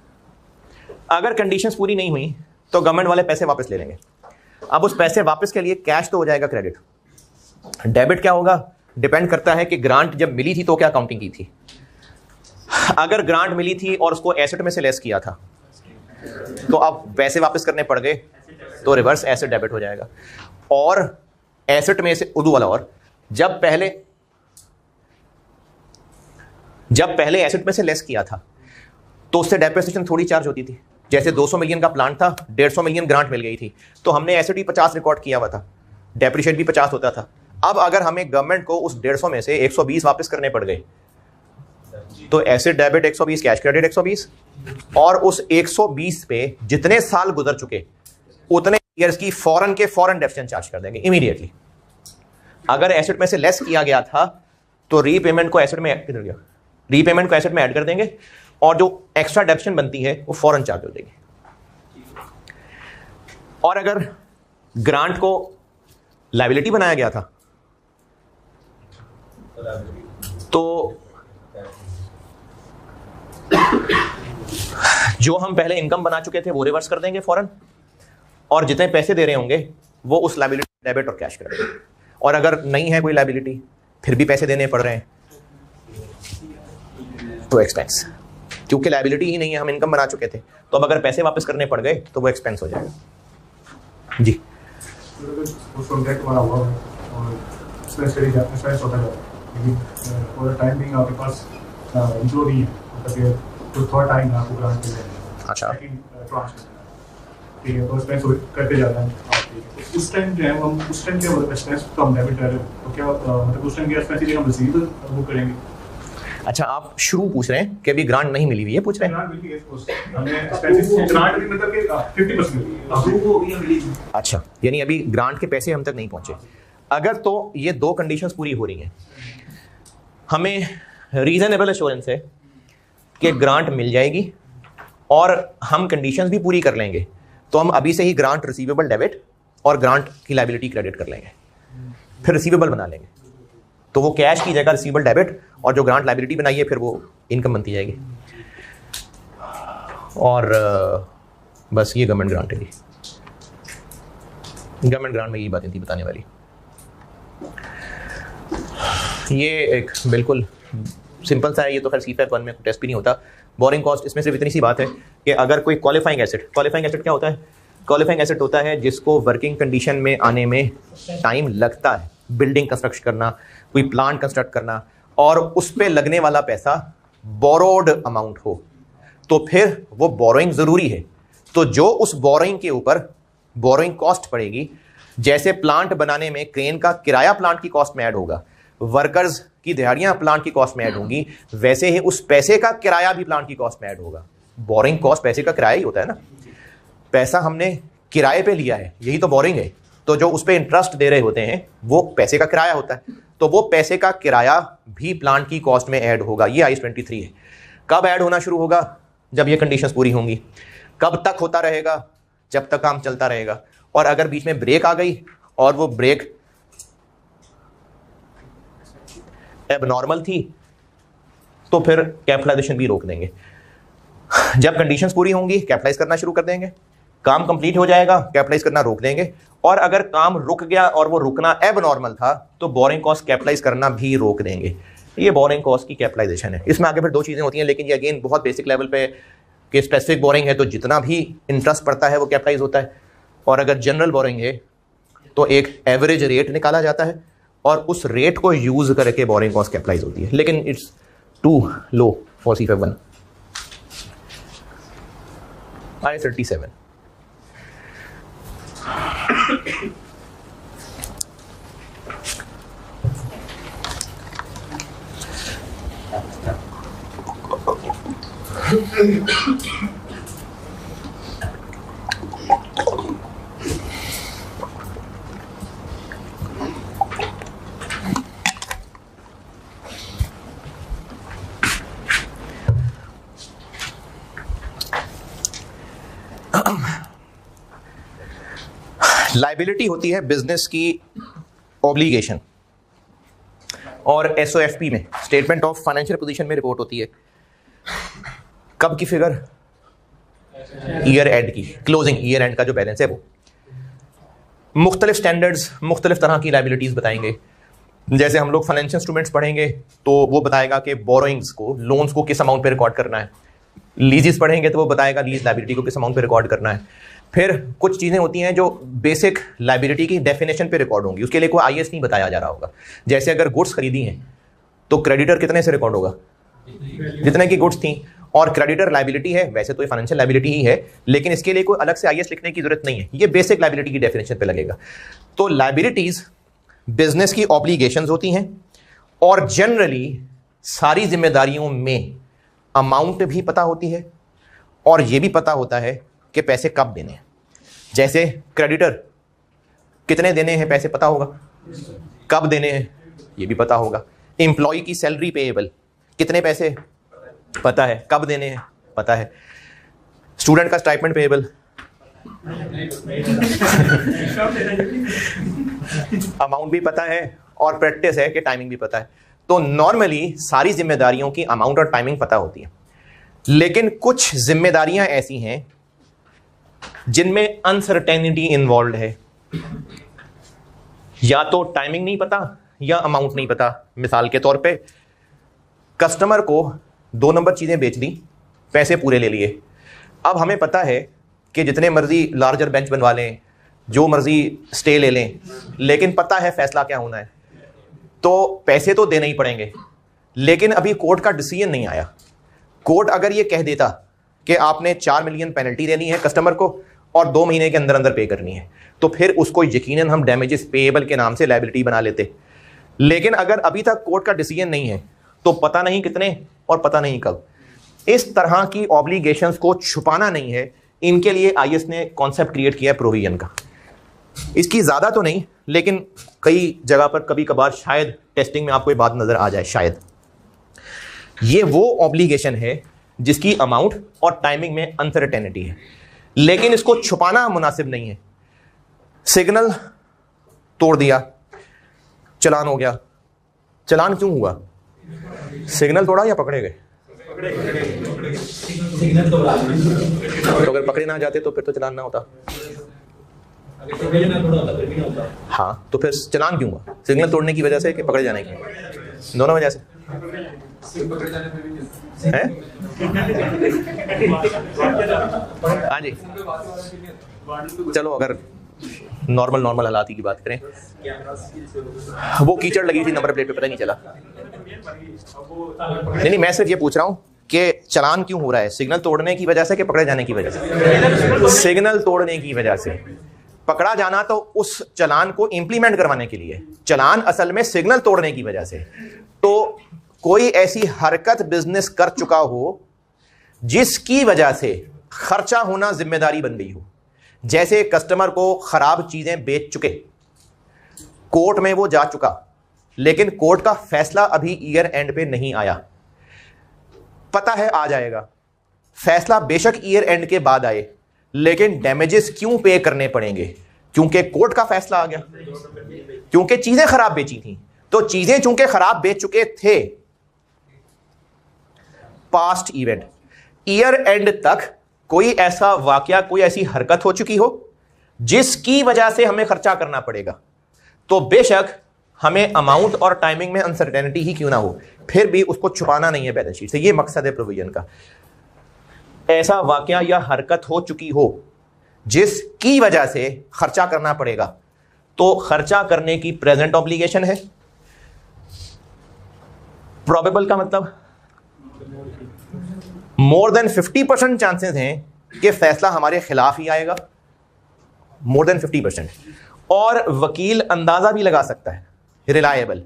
अगर कंडीशंस पूरी नहीं हुई तो गवर्नमेंट वाले पैसे वापस ले लेंगे। अब उस पैसे वापस के लिए कैश तो हो जाएगा क्रेडिट, डेबिट क्या होगा डिपेंड करता है कि ग्रांट जब मिली थी तो क्या काउंटिंग की थी। अगर ग्रांट मिली थी और उसको एसेट में से लेस किया था तो अब पैसे वापस करने पड़ गए तो रिवर्स एसेट डेबिट हो जाएगा। और एसेट में से उर्दू वाला, और जब पहले एसेट में से लेस किया था तो उससे डेप्रिसिएशन थोड़ी चार्ज होती थी। जैसे 200 मिलियन का प्लांट था, 150 मिलियन ग्रांट मिल गई थी तो हमने एसेट ही 50 रिकॉर्ड किया हुआ था, डेप्रिशिएट भी 50 होता था। अब अगर हमें गवर्नमेंट को उस 150 में से 120 वापस करने पड़ गए तो एसेट डेबिट 120, कैश क्रेडिट 120, और उस 120 पे जितने साल गुजर चुके उतने ईयर्स की फॉरन डेप्रिसिएशन चार्ज कर देंगे इमीडिएटली। अगर एसेट में से लेस किया गया था तो रीपेमेंट को एसेट में ऐड कर देंगे और जो एक्स्ट्रा डेप्रिसिएशन बनती है वो फॉरन चार्ज हो देगी। और अगर ग्रांट को लायबिलिटी बनाया गया था तो जो हम पहले इनकम बना चुके थे वो रिवर्स कर देंगे फॉरन, और जितने पैसे दे रहे होंगे वो उस लायबिलिटी डेबिट और कैश कर देंगे। और अगर नहीं है कोई लायबिलिटी फिर भी पैसे देने पड़ रहे हैं तो एक्सपेंस, क्योंकि लायबिलिटी ही नहीं है, हम इनकम बना चुके थे तो अब अगर पैसे वापस करने पड़ गए तो वो एक्सपेंस हो जाएगा जी। अच्छा करते जाता है उस टाइम जो है हम उस टाइम क्या एक्सपेंस तो हम डेबिट कर रहे हो तो क्या मतलब उस टाइम क्या एक्सपेंस हम रिसीव वो करेंगे। अच्छा आप शुरू पूछ रहे हैं कि अभी ग्रांट नहीं मिली हुई है, पूछ रहे हैं? अच्छा यानी अभी ग्रांट के पैसे हम तक नहीं पहुंचे। अगर तो ये दो कंडीशंस पूरी हो रही हैं, हमें रीजनेबल एश्योरेंस है कि ग्रांट मिल जाएगी और हम कंडीशंस भी पूरी कर लेंगे तो हम अभी से ही ग्रांट रिसीवेबल डेबिट और ग्रांट की लायबिलिटी क्रेडिट कर लेंगे, फिर रिसीवेबल बना लेंगे तो वो कैश की जगह रिसीवेबल डेबिट, और जो ग्रांट लायबिलिटी बनाई है फिर वो इनकम बनती जाएगी। और बस ये गवर्नमेंट ग्रांट है, गवर्नमेंट ग्रांट में यही बातें थी बताने वाली। ये एक बिल्कुल सिंपल सा है, ये तो खैर CFAP 1 में टेस्ट भी नहीं होता। बोरिंग कॉस्ट इसमें सिर्फ इतनी सी बात है कि अगर कोई क्वालिफाइंग एसेट क्या होता है? क्वालिफाइंग एसेट होता है जिसको वर्किंग कंडीशन में आने में टाइम लगता है, बिल्डिंग कंस्ट्रक्ट करना, कोई प्लांट कंस्ट्रक्ट करना, और उस पे लगने वाला पैसा बोरोड अमाउंट हो तो फिर वो बोरोइंग ज़रूरी है। तो जो उस बोरोइंग के ऊपर बोरोइंग कॉस्ट पड़ेगी, जैसे प्लांट बनाने में क्रेन का किराया प्लांट की कॉस्ट में ऐड होगा, वर्कर्स की दिहाड़ियां प्लांट की कॉस्ट में ऐड होंगी, वैसे ही उस पैसे का किराया भी प्लांट की कॉस्ट में ऐड होगा। बोरिंग कॉस्ट पैसे का किराया ही होता है ना, पैसा हमने किराए पे लिया है, यही तो बोरिंग है। तो जो उस पर इंटरेस्ट दे रहे होते हैं वो पैसे का किराया होता है, तो वो पैसे का किराया भी प्लांट की कॉस्ट में ऐड होगा। ये आईएस 23 है। कब ऐड होना शुरू होगा? जब ये कंडीशंस पूरी होंगी। कब तक होता रहेगा? जब तक काम चलता रहेगा। और अगर बीच में ब्रेक आ गई और वो ब्रेक एबनॉर्मल थी तो फिर कैपिटलाइजेशन भी रोक देंगे। जब कंडीशंस पूरी होंगी कैपिटलाइज करना शुरू कर देंगे, काम कंप्लीट हो जाएगा, कैपिटलाइज करना रोक देंगे। और अगर काम रुक गया और वो रुकना एबनॉर्मल था तो बोरिंग कॉस्ट कैपिटलाइज करना भी रोक देंगे। ये बोरिंग कॉस्ट की कैपिटलाइजेशन है। इसमें आगे फिर दो चीज़ें होती हैं, लेकिन ये अगेन बहुत बेसिक लेवल पे कि स्पेसिफिक बोरिंग है तो जितना भी इंटरेस्ट पड़ता है वो कैपिटलाइज होता है, और अगर जनरल बोरिंग है तो एक एवरेज रेट निकाला जाता है और उस रेट को यूज करके बोरिंग कॉस्ट कैपिटलाइज होती है। लेकिन it's too low for CFAP 1। I37 liability होती है बिजनेस की ऑब्लिगेशन, और एसओएफपी में स्टेटमेंट ऑफ फाइनेंशियल पोजीशन में रिपोर्ट होती है कब की फिगर, ईयर एंड की, क्लोजिंग ईयर एंड का जो बैलेंस है वो। मुख्तलिफ स्टैंडर्ड्स मुख्तलिफ तरह की लाइबिलिटीज बताएंगे। जैसे हम लोग फाइनेंशियल इंस्ट्रूमेंट्स पढ़ेंगे तो वो बताएगा कि बोरोइंग्स को, लोन्स को किस अमाउंट पे रिकॉर्ड करना है। लीजेस पढ़ेंगे तो वो बताएगा लीज लाइबिलिटी को किस अमाउंट पे रिकॉर्ड करना है। फिर कुछ चीज़ें होती हैं जो बेसिक लाइबिलिटी की डेफिनेशन पे रिकॉर्ड होंगी, उसके लिए कोई आईएस नहीं बताया जा रहा होगा। जैसे अगर गुड्स खरीदी हैं तो क्रेडिटर कितने से रिकॉर्ड होगा, जितने की गुड्स थी, और क्रेडिटर लाइबिलिटी है, वैसे तो ये फाइनेंशियल लाइबिलिटी ही है, लेकिन इसके लिए कोई अलग से आईएस लिखने की जरूरत नहीं है, ये बेसिक लाइबिलिटी की डेफिनेशन पे लगेगा। तो लाइबिलिटीज बिजनेस की ऑब्लिगेशंस होती हैं, और जनरली सारी जिम्मेदारियों में अमाउंट भी पता होती है और ये भी पता होता है कि पैसे कब देने हैं। जैसे क्रेडिटर कितने देने हैं पैसे पता होगा, कब देने हैं ये भी पता होगा। एम्प्लॉय की सैलरी पेएबल कितने पैसे पता है, कब देने हैं पता है। स्टूडेंट का स्टाइपेंड पेएबल अमाउंट भी पता है और प्रैक्टिस है कि टाइमिंग भी पता है। तो नॉर्मली सारी जिम्मेदारियों की अमाउंट और टाइमिंग पता होती है, लेकिन कुछ जिम्मेदारियां ऐसी हैं जिनमें अनसर्टेनिटी इन्वॉल्व है, या तो टाइमिंग नहीं पता या अमाउंट नहीं पता। मिसाल के तौर पे कस्टमर को 2 नंबर चीजें बेच दी, पैसे पूरे ले लिए। अब हमें पता है कि जितने मर्जी लार्जर बेंच बनवा लें, जो मर्जी स्टे ले लें, लेकिन पता है फैसला क्या होना है, तो पैसे तो देने ही पड़ेंगे। लेकिन अभी कोर्ट का डिसीजन नहीं आया। कोर्ट अगर ये कह देता कि आपने 4 मिलियन पेनल्टी देनी है कस्टमर को और 2 महीने के अंदर अंदर पे करनी है, तो फिर उसको यकीनन हम डैमेजेस पेएबल के नाम से लायबिलिटी बना लेते। लेकिन अगर अभी तक कोर्ट का डिसीजन नहीं है तो पता नहीं कितने और पता नहीं कब। इस तरह की ऑब्लिगेशंस को छुपाना नहीं है, इनके लिए आईएस ने कॉन्सेप्ट क्रिएट किया है प्रोविजन का। इसकी ज़्यादा तो नहीं, लेकिन कई जगह पर कभी कभार शायद टेस्टिंग में आपको ये बात नज़र आ जाए। शायद ये वो ऑब्लिगेशन है जिसकी अमाउंट और टाइमिंग में अनसर्टेनिटी है, लेकिन इसको छुपाना मुनासिब नहीं है। सिग्नल तोड़ दिया, चलान हो गया। चलान क्यों हुआ? सिग्नल तोड़ा या पकड़े गए? तो अगर पकड़े ना जाते तो फिर तो चलान ना होता। हाँ, तो फिर चलान क्यों हुआ? सिग्नल तोड़ने की वजह से कि पकड़े जाने की? दोनों वजह से है। हाँ जी, चलो अगर नॉर्मल हालात की बात करें, वो कीचड़ लगी थी नंबर प्लेट पे, पता नहीं चला। नहीं, मैं सिर्फ ये पूछ रहा हूँ कि चलान क्यों हो रहा है, सिग्नल तोड़ने की वजह से कि पकड़े जाने की वजह से? सिग्नल तोड़ने की वजह से। पकड़ा जाना तो उस चलान को इंप्लीमेंट करवाने के लिए, चलान असल में सिग्नल तोड़ने की वजह से। तो कोई ऐसी हरकत बिजनेस कर चुका हो जिसकी वजह से खर्चा होना जिम्मेदारी बन गई हो, जैसे कस्टमर को खराब चीजें बेच चुके, कोर्ट में वो जा चुका, लेकिन कोर्ट का फैसला अभी ईयर एंड पे नहीं आया। पता है आ जाएगा, फैसला बेशक ईयर एंड के बाद आए, लेकिन डैमेजेस क्यों पे करने पड़ेंगे? क्योंकि कोर्ट का फैसला आ गया, क्योंकि चीजें खराब बेची थी। तो चीजें चूंकि खराब बेच चुके थे, पास्ट इवेंट, ईयर एंड तक कोई ऐसा वाकया, कोई ऐसी हरकत हो चुकी हो जिसकी वजह से हमें खर्चा करना पड़ेगा, तो बेशक हमें अमाउंट और टाइमिंग में अनसर्टेनिटी ही क्यों ना हो, फिर भी उसको छुपाना नहीं है बैलेंस शीट से। ये मकसद है प्रोविजन का। ऐसा वाकया या हरकत हो चुकी हो जिसकी वजह से खर्चा करना पड़ेगा, तो खर्चा करने की प्रेजेंट ऑब्लिगेशन है। प्रोबेबल का मतलब मोर देन 50% चांसेस हैं कि फैसला हमारे खिलाफ ही आएगा, मोर देन 50%। और वकील अंदाजा भी लगा सकता है, रिलायबल।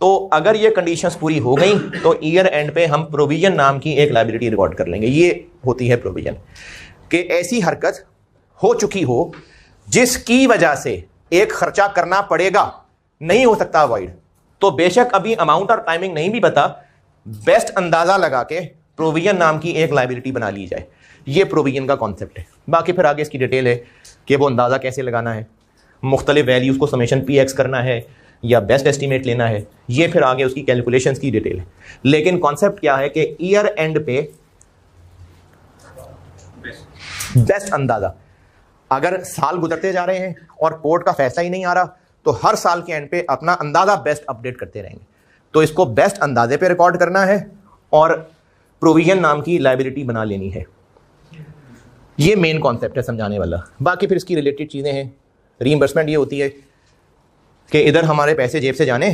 तो अगर ये कंडीशंस पूरी हो गई तो ईयर एंड पे हम प्रोविजन नाम की एक लायबिलिटी रिकॉर्ड कर लेंगे। ये होती है प्रोविजन कि ऐसी हरकत हो चुकी हो जिसकी वजह से एक खर्चा करना पड़ेगा, नहीं हो सकता अवॉइड, तो बेशक अभी अमाउंट और टाइमिंग नहीं भी पता, बेस्ट अंदाजा लगा के प्रोविजन नाम की एक लायबिलिटी बना ली जाए। ये प्रोविजन का कॉन्सेप्ट है। बाकी फिर आगे इसकी डिटेल है कि वो अंदाज़ा कैसे लगाना है, मुख्तलिफ वैल्यूज़ को समेशन पी एक्स करना है या बेस्ट एस्टीमेट लेना है, ये फिर आगे उसकी कैलकुलेशंस की डिटेल है। लेकिन कॉन्सेप्ट क्या है कि ईयर एंड पे बेस्ट अंदाज़ा, अगर साल गुजरते जा रहे हैं और कोर्ट का फैसला ही नहीं आ रहा तो हर साल के एंड पे अपना अंदाज़ा बेस्ट अपडेट करते रहेंगे। तो इसको बेस्ट अंदाजे पे रिकॉर्ड करना है और प्रोविजन नाम की लायबिलिटी बना लेनी है। ये मेन कॉन्सेप्ट है समझाने वाला। बाकी फिर इसकी रिलेटेड चीज़ें हैं। रीइंबर्समेंट ये होती है कि इधर हमारे पैसे जेब से जाने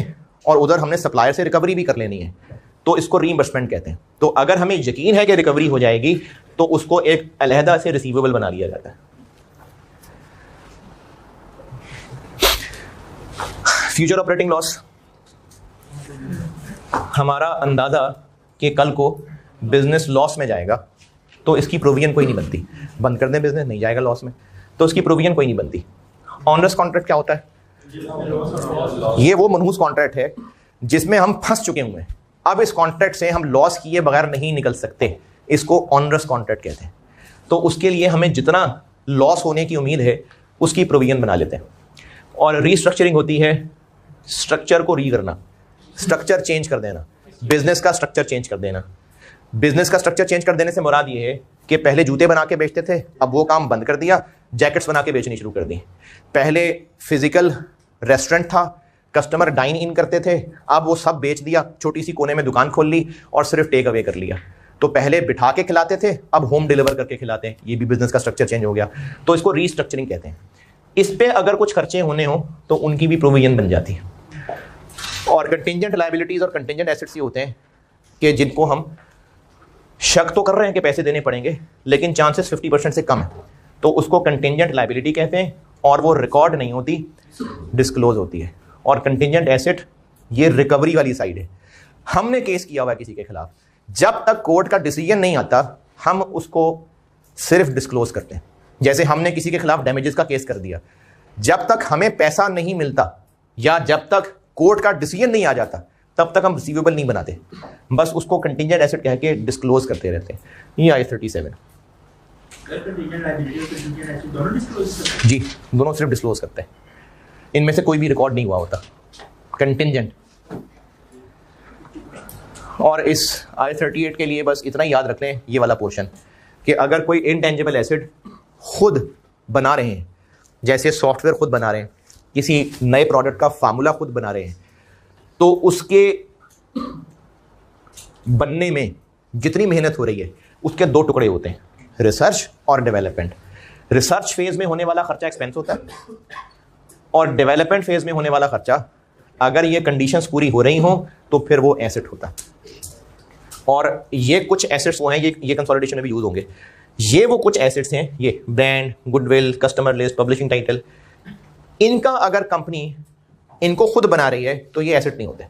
और उधर हमने सप्लायर से रिकवरी भी कर लेनी है, तो इसको रीइंबर्समेंट कहते हैं। तो अगर हमें यकीन है कि रिकवरी हो जाएगी तो उसको एक अलहदा से रिसीवेबल बना लिया जाता है। फ्यूचर ऑपरेटिंग लॉस, हमारा अंदाजा कि कल को बिजनेस लॉस में जाएगा तो इसकी प्रोविजन कोई नहीं बनती। बंद कर दें बिजनेस, नहीं जाएगा लॉस में, तो इसकी प्रोविजन कोई नहीं बनती। ऑनरस कॉन्ट्रैक्ट क्या होता है? ये वो मनहूस कॉन्ट्रैक्ट है जिसमें हम फंस चुके हुए हैं। अब इस कॉन्ट्रैक्ट से हम लॉस किए बगैर नहीं निकल सकते, इसको ऑनरस कॉन्ट्रैक्ट कहते हैं। तो उसके लिए हमें जितना लॉस होने की उम्मीद है उसकी प्रोविजन बना लेते हैं। और रीस्ट्रक्चरिंग होती है स्ट्रक्चर को री करना, स्ट्रक्चर चेंज कर देना, बिजनेस का स्ट्रक्चर चेंज कर देना। बिजनेस का स्ट्रक्चर चेंज कर देने से मुराद ये है कि पहले जूते बना के बेचते थे, अब वो काम बंद कर दिया, जैकेट्स बना के बेचनी शुरू कर दी। पहले फिजिकल रेस्टोरेंट था, कस्टमर डाइन इन करते थे, अब वो सब बेच दिया, छोटी सी कोने में दुकान खोल ली और सिर्फ टेक अवे कर लिया। तो पहले बिठा के खिलाते थे, अब होम डिलीवर करके खिलाते हैं। ये भी बिजनेस का स्ट्रक्चर चेंज हो गया, तो इसको रीस्ट्रक्चरिंग कहते हैं। इस पे अगर कुछ खर्चे होने हो तो उनकी भी प्रोविजन बन जाती है। और कंटिंजेंट लायबिलिटीज और कंटिंजेंट एसेट्स ये होते हैं कि जिनको हम शक तो कर रहे हैं कि पैसे देने पड़ेंगे लेकिन चांसेस 50% से कम है, तो उसको कंटिंजेंट लायबिलिटी कहते हैं और वो रिकॉर्ड नहीं होती, डिस्क्लोज होती है। और कंटिंजेंट एसेट ये रिकवरी वाली साइड है। हमने केस किया हुआ है किसी के खिलाफ, जब तक कोर्ट का डिसीजन नहीं आता हम उसको सिर्फ डिस्क्लोज करते हैं। जैसे हमने किसी के खिलाफ डैमेजेस का केस कर दिया, जब तक हमें पैसा नहीं मिलता या जब तक कोर्ट का डिसीजन नहीं आ जाता तब तक हम रिसीवेबल नहीं बनाते, बस उसको कंटिंजेंट एसेट कह के डिस्क्लोज करते रहते हैं। ये I-37 जी, दोनों सिर्फ डिस्क्लोज करते हैं, इनमें से कोई भी रिकॉर्ड नहीं हुआ होता कंटिंजेंट। और इस I-38 के लिए बस इतना ही याद रख लें ये वाला पोर्शन कि अगर कोई इनटेंजिबल एसेट खुद बना रहे हैं, जैसे सॉफ्टवेयर खुद बना रहे हैं, किसी नए प्रोडक्ट का फार्मूला खुद बना रहे हैं, तो उसके बनने में जितनी मेहनत हो रही है उसके दो टुकड़े होते हैं, रिसर्च और डेवलपमेंट। रिसर्च फेज में होने वाला खर्चा एक्सपेंस होता है और डेवलपमेंट फेज में होने वाला खर्चा, अगर ये कंडीशंस पूरी हो रही हो तो फिर वो एसेट होता है। और ये कुछ एसेट्स वो हैं, ये कंसोलिडेशन में भी यूज होंगे। ये वो कुछ एसेट्स हैं, ये brand, goodwill, customer list, publishing title, इनका अगर कंपनी इनको खुद बना रही है तो ये एसेट नहीं होते।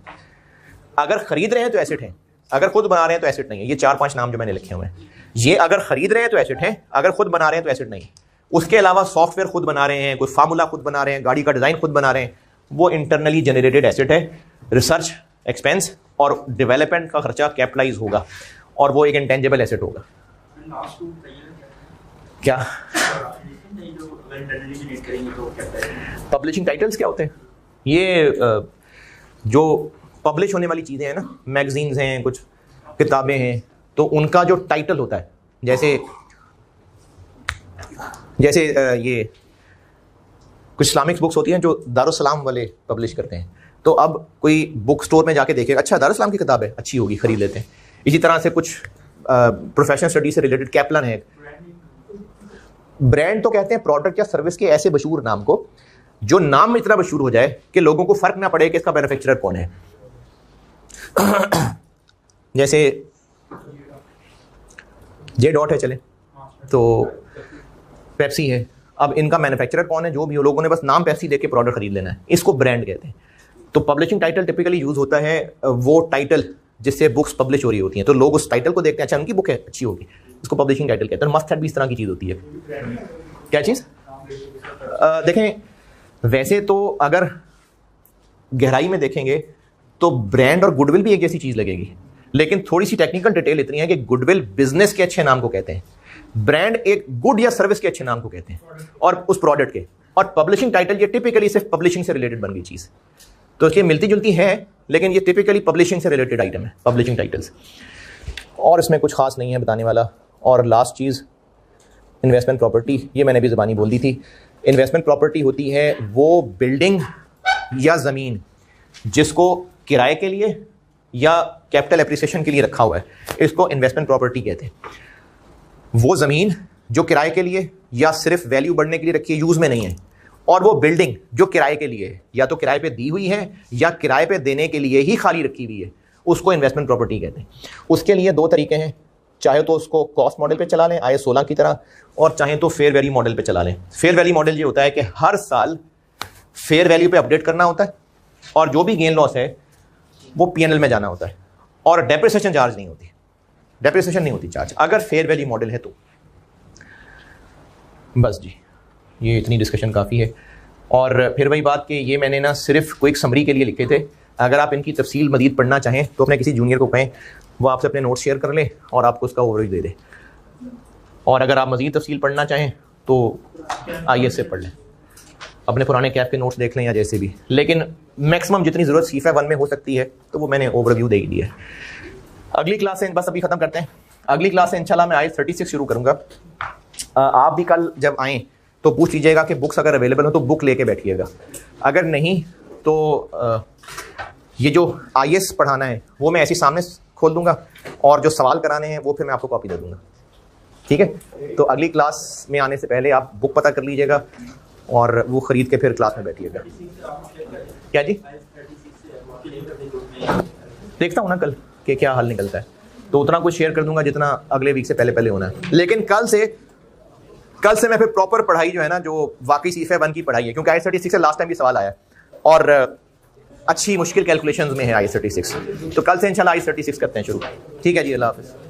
अगर खरीद रहे हैं तो एसेट है, अगर खुद बना रहे हैं तो एसेट नहीं है। ये 4-5 नाम जो मैंने लिखे हुए हैं, ये अगर खरीद रहे हैं तो एसेट है, अगर खुद बना रहे हैं तो एसेट नहीं। उसके अलावा सॉफ्टवेयर खुद बना रहे हैं, कोई फार्मूला खुद बना रहे हैं, गाड़ी का डिजाइन खुद बना रहे हैं, वो इंटरनली जनरेटेड एसेट है। रिसर्च एक्सपेंस और डेवलपमेंट का खर्चा कैपिटलाइज होगा और वो एक इंटेंजिबल एसेट होगा। क्या पब्लिशिंग टाइटल्स क्या होते हैं? ये जो पब्लिश होने वाली चीज़ें हैं ना, मैगजीन्स हैं, कुछ किताबें हैं, तो उनका जो टाइटल होता है, जैसे ये कुछ इस्लामिक बुक्स होती हैं जो दारुस्सलाम वाले पब्लिश करते हैं, तो अब कोई बुक स्टोर में जाके देखेगा, अच्छा दारुस्सलाम की किताब है, अच्छी होगी, खरीद लेते हैं। इसी तरह से कुछ प्रोफेशनल स्टडी से रिलेटेड कैपलन है। ब्रांड तो कहते हैं प्रोडक्ट या सर्विस के ऐसे मशहूर नाम को जो नाम में इतना मशहूर हो जाए कि लोगों को फर्क ना पड़े कि इसका मैन्युफैक्चरर कौन है। जैसे जे डॉट है, चले तो पेप्सी है, अब इनका मैन्युफैक्चरर कौन है, जो भी हो, लोगों ने बस नाम पेप्सी देके प्रोडक्ट खरीद लेना है, इसको ब्रांड कहते हैं। तो पब्लिशिंग टाइटल टिपिकली यूज होता है वो टाइटल जिससे बुक्स पब्लिश हो रही होती हैं, तो लोग उस टाइटल को देखते हैं, अच्छा उनकी बुक है अच्छी होगी, इसको पब्लिशिंग टाइटल कहते हैं। मस्ट हैव भी इस तरह की चीज़ होती है। क्या चीज़? देखें वैसे तो अगर गहराई में देखेंगे तो ब्रांड और गुडविल भी एक जैसी चीज़ लगेगी, लेकिन थोड़ी सी टेक्निकल डिटेल इतनी है कि गुडविल बिजनेस के अच्छे नाम को कहते हैं, ब्रांड एक गुड या सर्विस के अच्छे नाम को कहते हैं और उस प्रोडक्ट के, और पब्लिशिंग टाइटल ये टिपिकली सिर्फ पब्लिशिंग से रिलेटेड बन गई चीज़, तो इसलिए मिलती जुलती है लेकिन ये टिपिकली पब्लिशिंग से रिलेटेड आइटम है, पब्लिशिंग टाइटल्स, और इसमें कुछ खास नहीं है बताने वाला। और लास्ट चीज़ इन्वेस्टमेंट प्रॉपर्टी, ये मैंने भी ज़बानी बोल दी थी। इन्वेस्टमेंट प्रॉपर्टी होती है वो बिल्डिंग या ज़मीन जिसको किराए के लिए या कैपिटल एप्रिसिएशन के लिए रखा हुआ है, इसको इन्वेस्टमेंट प्रॉपर्टी कहते हैं। वो ज़मीन जो किराए के लिए या सिर्फ वैल्यू बढ़ने के लिए रखी है, यूज़ में नहीं है, और वो बिल्डिंग जो किराए के लिए है, या तो किराए पे दी हुई है या किराए पे देने के लिए ही खाली रखी हुई है, उसको इन्वेस्टमेंट प्रॉपर्टी कहते हैं। उसके लिए दो तरीके हैं, चाहे तो उसको कॉस्ट मॉडल पे चला लें IAS 16 की तरह, और चाहे तो फेयर वैल्यू मॉडल पे चला लें। फेयर वैल्यू मॉडल ये होता है कि हर साल फेयर वैल्यू पे अपडेट करना होता है और जो भी गेन लॉस है वो P&L में जाना होता है, और डेप्रिसिएशन चार्ज नहीं होती, डेप्रिसिएशन नहीं होती चार्ज अगर फेयर वैल्यू मॉडल है तो। बस जी, ये इतनी डिस्कशन काफ़ी है। और फिर वही बात कि ये मैंने ना सिर्फ क्विक समरी के लिए लिखे थे, अगर आप इनकी तफसील मज़ीद पढ़ना चाहें तो अपने किसी जूनियर को कहें, वो आपसे अपने नोट्स शेयर कर ले और आपको उसका ओवरव्यू दे दे। और अगर आप मज़ीद तफसील पढ़ना चाहें तो IAS से पढ़ लें, अपने पुराने कैप के नोट्स देख लें या जैसे भी, लेकिन मैक्सिमम जितनी ज़रूरत CFA 1 में हो सकती है तो वो मैंने ओवरव्यू दे ही दिया है। अगली क्लास से बस अभी ख़त्म करते हैं, अगली क्लास से इंशाल्लाह मैं IAS 36 शुरू करूँगा। आप भी कल जब आएँ तो पूछ लीजिएगा कि बुक्स अगर अवेलेबल हो तो बुक लेके बैठिएगा, अगर नहीं तो ये जो IAS पढ़ाना है वो मैं ऐसे सामने खोल दूंगा, और जो सवाल कराने हैं वो फिर मैं आपको कॉपी दे दूंगा, ठीक है? तो अगली क्लास में आने से पहले आप बुक पता कर लीजिएगा और वो ख़रीद के फिर क्लास में बैठिएगा। क्या जी? देखता हूँ ना कल कि क्या हल निकलता है, तो उतना कुछ शेयर कर दूंगा जितना अगले वीक से पहले होना है, लेकिन कल से मैं फिर प्रॉपर पढ़ाई जो है ना, जो वाकई CFA 1 की पढ़ाई है, क्योंकि IAS 36 से लास्ट टाइम भी सवाल आया और अच्छी मुश्किल कैलकुलेशंस में है IAS 36, तो कल से इंशाल्लाह IAS 36 करते हैं शुरू। ठीक है जी, अल्लाह हाफ़िज़।